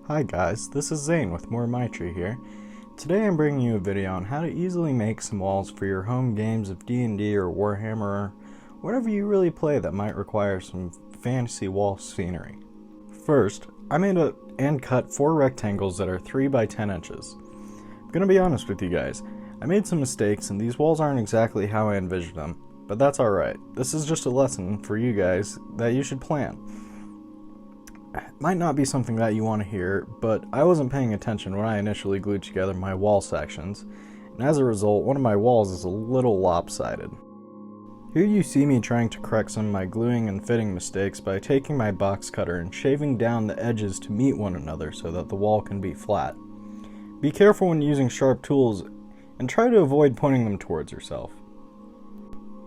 Hi guys, this is Zane with More My Tree here. Today I'm bringing you a video on how to easily make some walls for your home games of D&D or Warhammer or whatever you really play that might require some fantasy wall scenery. First, I made and cut 4 rectangles that are 3 by 10 inches. I'm gonna be honest with you guys, I made some mistakes and these walls aren't exactly how I envisioned them, but that's alright. This is just a lesson for you guys that you should plan. It might not be something that you want to hear, but I wasn't paying attention when I initially glued together my wall sections, and as a result, one of my walls is a little lopsided. Here you see me trying to correct some of my gluing and fitting mistakes by taking my box cutter and shaving down the edges to meet one another so that the wall can be flat. Be careful when using sharp tools, and try to avoid pointing them towards yourself.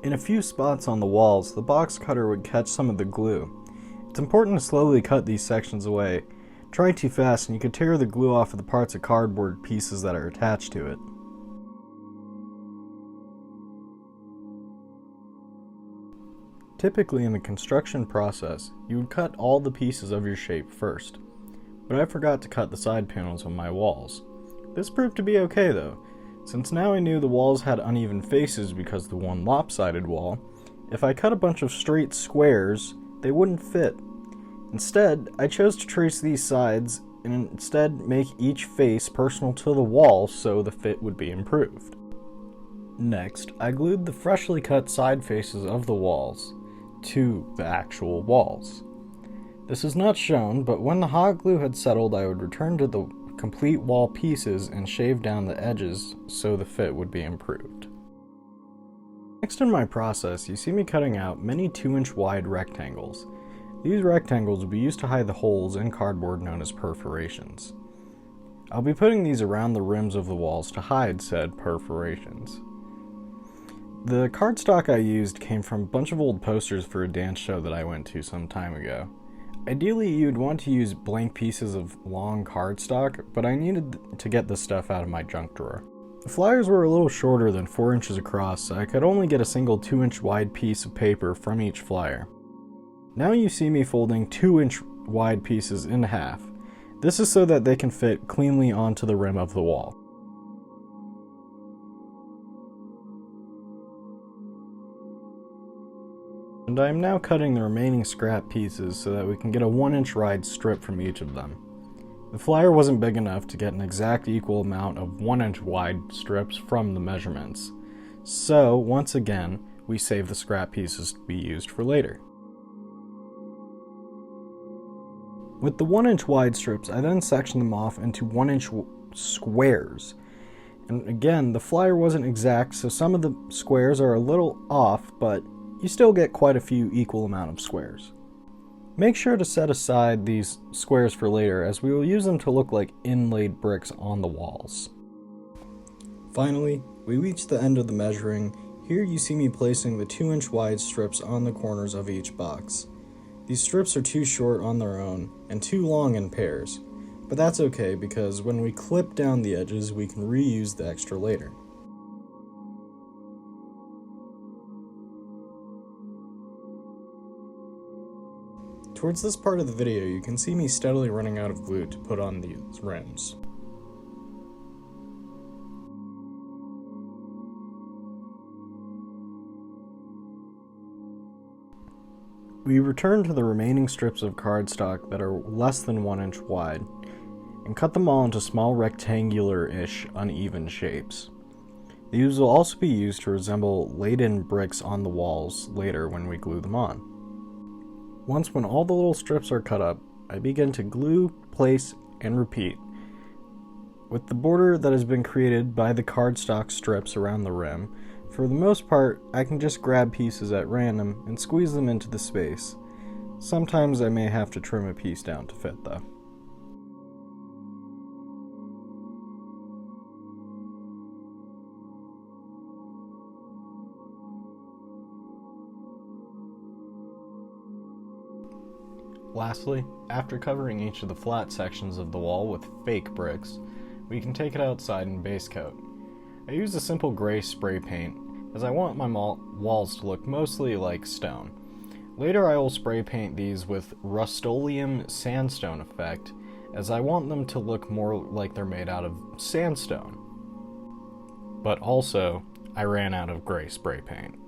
In a few spots on the walls, the box cutter would catch some of the glue. It's important to slowly cut these sections away. Try too fast and you could tear the glue off of the parts of cardboard pieces that are attached to it. Typically in the construction process, you would cut all the pieces of your shape first, but I forgot to cut the side panels on my walls. This proved to be okay though, since now I knew the walls had uneven faces because of the one lopsided wall. If I cut a bunch of straight squares, they wouldn't fit. Instead, I chose to trace these sides and instead make each face personal to the wall so the fit would be improved. Next, I glued the freshly cut side faces of the walls to the actual walls. This is not shown, but when the hot glue had settled, I would return to the complete wall pieces and shave down the edges so the fit would be improved. Next in my process, you see me cutting out many 2-inch wide rectangles. These rectangles will be used to hide the holes in cardboard known as perforations. I'll be putting these around the rims of the walls to hide said perforations. The cardstock I used came from a bunch of old posters for a dance show that I went to some time ago. Ideally, you'd want to use blank pieces of long cardstock, but I needed to get this stuff out of my junk drawer. The flyers were a little shorter than 4 inches across, so I could only get a single 2-inch wide piece of paper from each flyer. Now you see me folding 2-inch wide pieces in half. This is so that they can fit cleanly onto the rim of the wall. And I am now cutting the remaining scrap pieces so that we can get a 1-inch wide strip from each of them. The flyer wasn't big enough to get an exact equal amount of 1-inch wide strips from the measurements. So, once again, we save the scrap pieces to be used for later. With the 1-inch wide strips, I then sectioned them off into 1-inch squares. And again, the flyer wasn't exact, so some of the squares are a little off, but you still get quite a few equal amount of squares. Make sure to set aside these squares for later, as we will use them to look like inlaid bricks on the walls. Finally, we reached the end of the measuring. Here you see me placing the 2-inch wide strips on the corners of each box. These strips are too short on their own, and too long in pairs, but that's okay because when we clip down the edges, we can reuse the extra later. Towards this part of the video, you can see me steadily running out of glue to put on these rims. We return to the remaining strips of cardstock that are less than 1 inch wide, and cut them all into small rectangular-ish uneven shapes. These will also be used to resemble laid-in bricks on the walls later when we glue them on. When all the little strips are cut up, I begin to glue, place, and repeat. With the border that has been created by the cardstock strips around the rim, for the most part, I can just grab pieces at random and squeeze them into the space. Sometimes I may have to trim a piece down to fit though. Lastly, after covering each of the flat sections of the wall with fake bricks, we can take it outside and base coat. I use a simple gray spray paint, as I want my walls to look mostly like stone. Later I will spray paint these with Rust-Oleum Sandstone effect, as I want them to look more like they're made out of sandstone. But also, I ran out of gray spray paint.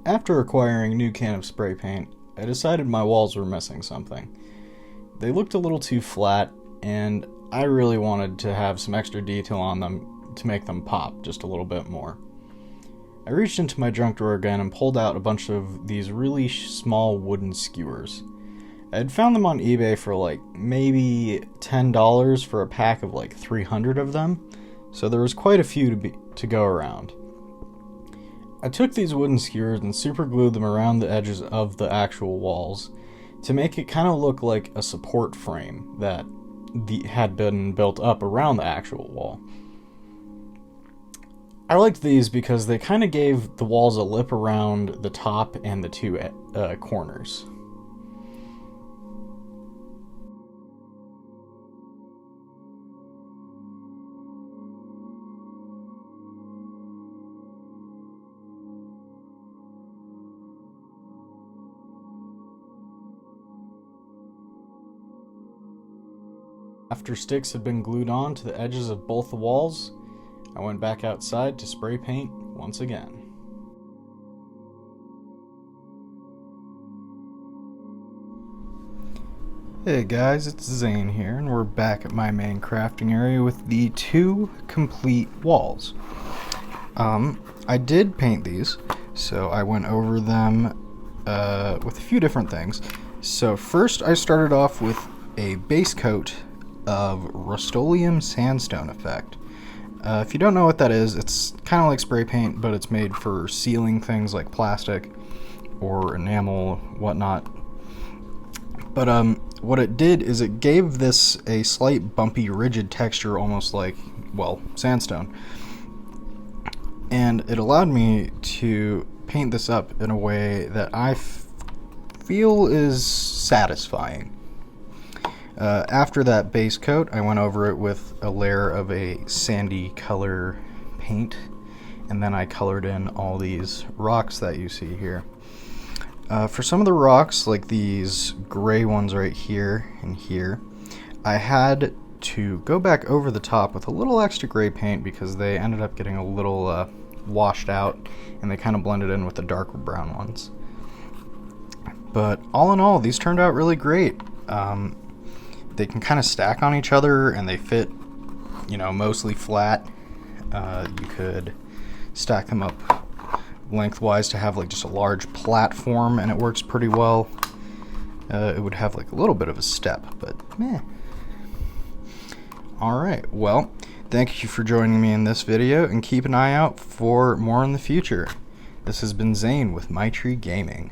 After acquiring a new can of spray paint, I decided my walls were missing something. They looked a little too flat, and I really wanted to have some extra detail on them to make them pop just a little bit more. I reached into my junk drawer again and pulled out a bunch of these really small wooden skewers. I had found them on eBay for like maybe $10 for a pack of like 300 of them, so there was quite a few to go around. I took these wooden skewers and super glued them around the edges of the actual walls to make it kind of look like a support frame that had been built up around the actual wall. I liked these because they kind of gave the walls a lip around the top and the two corners. After sticks had been glued on to the edges of both the walls, I went back outside to spray paint once again. Hey guys, it's Zane here, and we're back at my main crafting area with the 2 complete walls. I did paint these, so I went over them with a few different things. So first I started off with a base coat of Rust-Oleum Sandstone Effect. If you don't know what that is, it's kind of like spray paint, but it's made for sealing things like plastic or enamel, whatnot. But what it did is it gave this a slight bumpy, rigid texture, almost like, well, sandstone. And it allowed me to paint this up in a way that I feel is satisfying. After that base coat, I went over it with a layer of a sandy color paint, and then I colored in all these rocks that you see here. For some of the rocks, like these gray ones right here and here, I had to go back over the top with a little extra gray paint because they ended up getting a little washed out, and they kind of blended in with the darker brown ones. But all in all, these turned out really great. They can kind of stack on each other, and they fit, mostly flat. You could stack them up lengthwise to have like just a large platform, and it works pretty well. It would have like a little bit of a step, but meh. Alright, well, thank you for joining me in this video, and keep an eye out for more in the future. This has been Zane with My Tree Gaming.